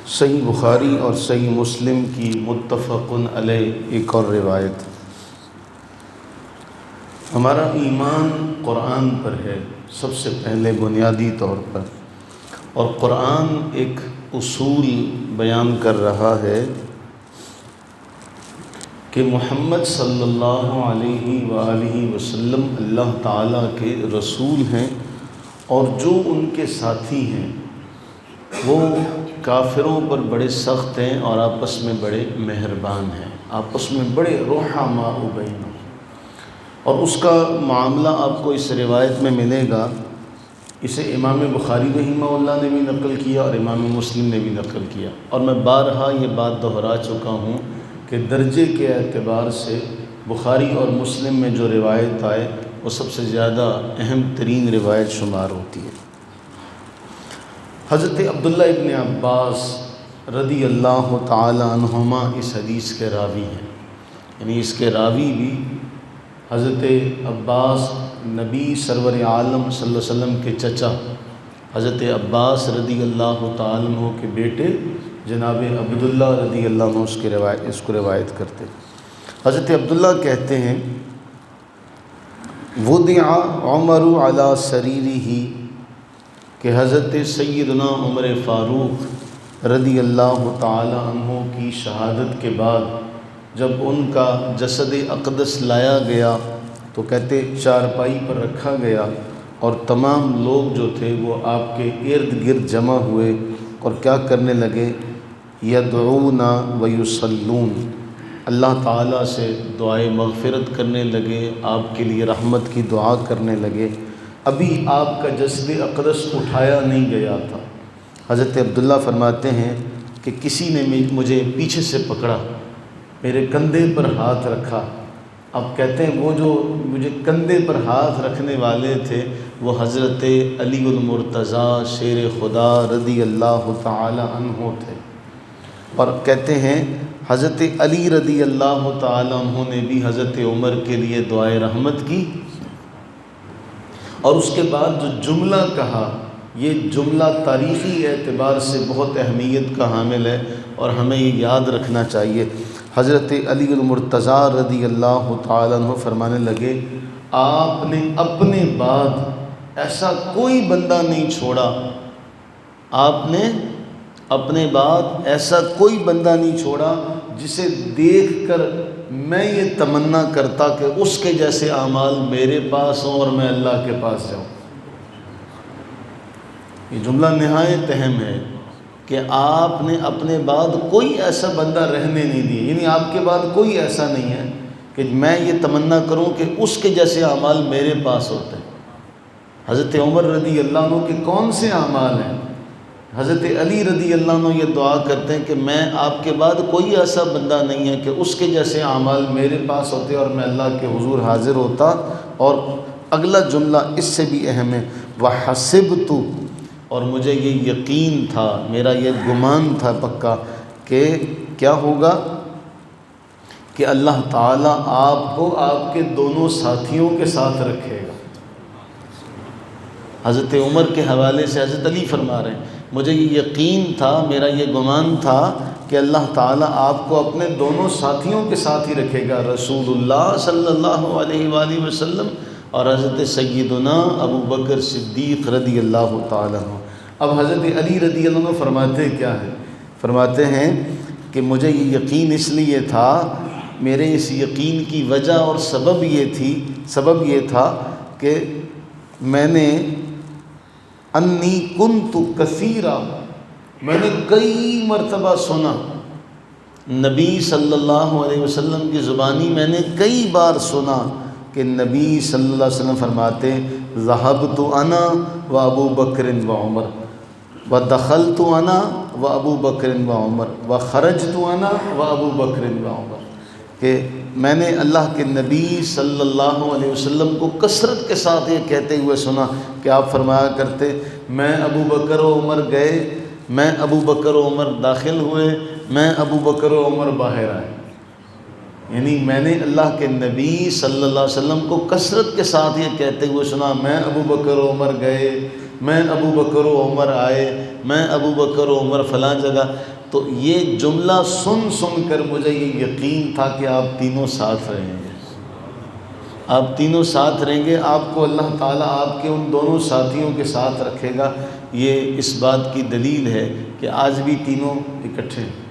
صحیح بخاری اور صحیح مسلم کی متفق علیہ ایک اور روایت۔ ہمارا ایمان قرآن پر ہے سب سے پہلے بنیادی طور پر، اور قرآن ایک اصول بیان کر رہا ہے کہ محمد صلی اللہ علیہ وآلہ وسلم اللہ تعالیٰ کے رسول ہیں، اور جو ان کے ساتھی ہیں وہ کافروں پر بڑے سخت ہیں اور آپس میں بڑے مہربان ہیں، آپس میں بڑے رحماء بینہم۔ اور اس کا معاملہ آپ کو اس روایت میں ملے گا۔ اسے امام بخاری رحمہ اللہ نے بھی نقل کیا اور امام مسلم نے بھی نقل کیا، اور میں بارہا یہ بات دہرا چکا ہوں کہ درجے کے اعتبار سے بخاری اور مسلم میں جو روایت آئے وہ سب سے زیادہ اہم ترین روایت شمار ہوتی ہے۔ حضرت عبداللہ ابن عباس رضی اللہ تعالی عنہما اس حدیث کے راوی ہیں، یعنی اس کے راوی بھی حضرت عباس نبی سرور عالم صلی اللہ علیہ وسلم کے چچا حضرت عباس رضی اللہ تعالیٰ عنہ کے بیٹے جناب عبداللہ رضی اللہ عنہ اس کو روایت کرتے۔ حضرت عبداللہ کہتے ہیں وضع عمر علی سریرہ، کہ حضرت سیدنا عمر فاروق رضی اللہ تعالی عنہ کی شہادت کے بعد جب ان کا جسد اقدس لایا گیا تو کہتے چارپائی پر رکھا گیا، اور تمام لوگ جو تھے وہ آپ کے ارد گرد جمع ہوئے اور کیا کرنے لگے، یدعون ویصلون، اللہ تعالیٰ سے دعائے مغفرت کرنے لگے، آپ کے لیے رحمت کی دعا کرنے لگے۔ ابھی آپ کا جسد اقدس اٹھایا نہیں گیا تھا۔ حضرت عبداللہ فرماتے ہیں کہ کسی نے مجھے پیچھے سے پکڑا، میرے کندھے پر ہاتھ رکھا۔ اب کہتے ہیں وہ جو مجھے کندھے پر ہاتھ رکھنے والے تھے وہ حضرت علی المرتضیٰ شیر خدا رضی اللہ تعالی عنہ تھے، اور کہتے ہیں حضرت علی رضی اللہ تعالی عنہ نے بھی حضرت عمر کے لیے دعائے رحمت کی۔ اور اس کے بعد جو جملہ کہا، یہ جملہ تاریخی اعتبار سے بہت اہمیت کا حامل ہے اور ہمیں یہ یاد رکھنا چاہیے۔ حضرت علی المرتضیٰ رضی اللہ تعالیٰ عنہ فرمانے لگے آپ نے اپنے بعد ایسا کوئی بندہ نہیں چھوڑا، آپ نے اپنے بعد ایسا کوئی بندہ نہیں چھوڑا جسے دیکھ کر میں یہ تمنا کرتا کہ اس کے جیسے اعمال میرے پاس ہوں اور میں اللہ کے پاس جاؤں۔ یہ جملہ نہایت اہم ہے کہ آپ نے اپنے بعد کوئی ایسا بندہ رہنے نہیں دیا، یعنی آپ کے بعد کوئی ایسا نہیں ہے کہ میں یہ تمنا کروں کہ اس کے جیسے اعمال میرے پاس ہوتے ہیں۔ حضرت عمر رضی اللہ عنہ کے کون سے اعمال ہیں؟ حضرت علی رضی اللہ عنہ یہ دعا کرتے ہیں کہ میں آپ کے بعد کوئی ایسا بندہ نہیں ہے کہ اس کے جیسے اعمال میرے پاس ہوتے اور میں اللہ کے حضور حاضر ہوتا۔ اور اگلا جملہ اس سے بھی اہم ہے، وَحَسِبْتُ، اور مجھے یہ یقین تھا، میرا یہ گمان تھا پکا کہ کیا ہوگا کہ اللہ تعالیٰ آپ کو آپ کے دونوں ساتھیوں کے ساتھ رکھے گا۔ حضرت عمر کے حوالے سے حضرت علی فرما رہے ہیں مجھے یہ یقین تھا، میرا یہ گمان تھا کہ اللہ تعالیٰ آپ کو اپنے دونوں ساتھیوں کے ساتھ ہی رکھے گا، رسول اللہ صلی اللہ علیہ وآلہ وسلم اور حضرت سیدنا ابو بکر صدیق رضی اللہ تعالیٰ عنہ۔ اب حضرت علی رضی اللہ عنہ فرماتے کیا ہے؟ فرماتے ہیں کہ مجھے یہ یقین اس لیے تھا، میرے اس یقین کی وجہ اور سبب یہ تھا کہ میں نے انی کنت کثیرا، میں نے کئی مرتبہ سنا، نبی صلی اللہ علیہ وسلم کی زبانی میں نے کئی بار سنا کہ نبی صلی اللہ علیہ وسلم فرماتے ذہبت انا و ابو بکر و عمر و دخلت انا و ابو بکر و عمر و خرجت انا و ابو بکر و عمر، کہ میں نے اللہ کے نبی صلی اللہ علیہ وسلم کو کثرت کے ساتھ یہ کہتے ہوئے سنا کہ آپ فرمایا کرتے میں ابو بکر و عمر گئے، میں ابو بکر و عمر داخل ہوئے، میں ابو بکر و عمر باہر آئے۔ یعنی میں نے اللہ کے نبی صلی اللہ علیہ وسلم کو کثرت کے ساتھ یہ کہتے ہوئے سنا، میں ابو بکر و عمر گئے، میں ابو بکر و عمر آئے، میں ابو بکر و عمر فلاں جگہ. تو یہ جملہ سن سن کر مجھے یہ یقین تھا کہ آپ تینوں ساتھ رہیں گے، آپ تینوں ساتھ رہیں گے، آپ کو اللہ تعالیٰ آپ کے ان دونوں ساتھیوں کے ساتھ رکھے گا. یہ اس بات کی دلیل ہے کہ آج بھی تینوں اکٹھے ہیں.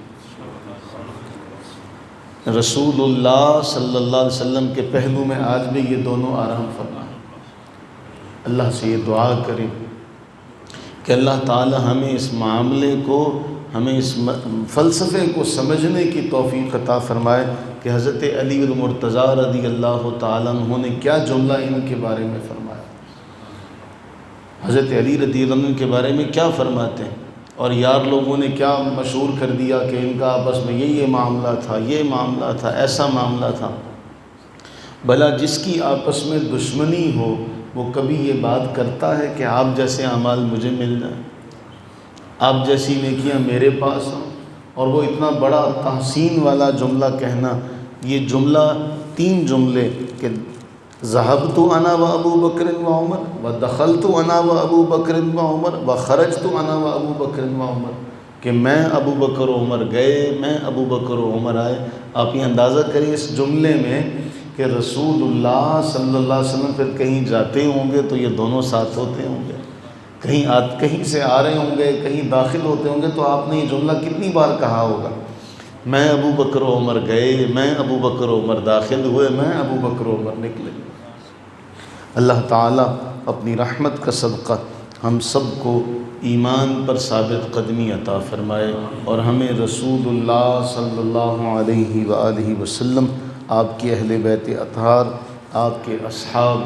رسول اللہ صلی اللہ علیہ وسلم کے پہلو میں آج بھی یہ دونوں آرام فرما ہیں. اللہ سے یہ دعا کریں کہ اللہ تعالی ہمیں اس معاملے کو، ہمیں اس فلسفے کو سمجھنے کی توفیق عطا فرمائے کہ حضرت علی المرتضیٰ رضی اللہ تعالیٰ عنہ نے کیا جملہ ان کے بارے میں فرمایا. حضرت علی رضی اللہ عنہ کے بارے میں کیا فرماتے ہیں، اور یار لوگوں نے کیا مشہور کر دیا کہ ان کا آپس میں یہ معاملہ تھا، یہ معاملہ تھا، ایسا معاملہ تھا. بھلا جس کی آپس میں دشمنی ہو وہ کبھی یہ بات کرتا ہے کہ آپ جیسے اعمال مجھے مل جائیں، آپ جیسی نیکیاں میرے پاس ہوں. اور وہ اتنا بڑا تحسین والا جملہ کہنا، یہ جملہ 3 جملے کہ ذهبت انا و ابو بکر و عمر و دخلت انا و ابو بکر و عمر و خرجت انا و ابو بکر و عمر، کہ میں ابو بکر و عمر گئے، میں ابو بکر و عمر آئے. آپ یہ اندازہ کریں اس جملے میں کہ رسول اللہ صلی اللہ علیہ وسلم پھر کہیں جاتے ہوں گے تو یہ دونوں ساتھ ہوتے ہوں گے، کہیں سے آ رہے ہوں گے، کہیں داخل ہوتے ہوں گے، تو آپ نے یہ جملہ کتنی بار کہا ہوگا، میں ابو بکر و عمر گئے، میں ابو بکر و عمر داخل ہوئے، میں ابو بکر و عمر نکلے. اللہ تعالیٰ اپنی رحمت کا صدقہ ہم سب کو ایمان پر ثابت قدمی عطا فرمائے، اور ہمیں رسول اللہ صلی اللہ علیہ وآلہ وسلم، آپ کے اہل بیت اطہار، آپ کے اصحاب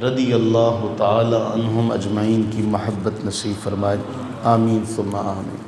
رضی اللہ تعالی عنہم اجمعین کی محبت نصیب فرمائے. آمین ثم آمین.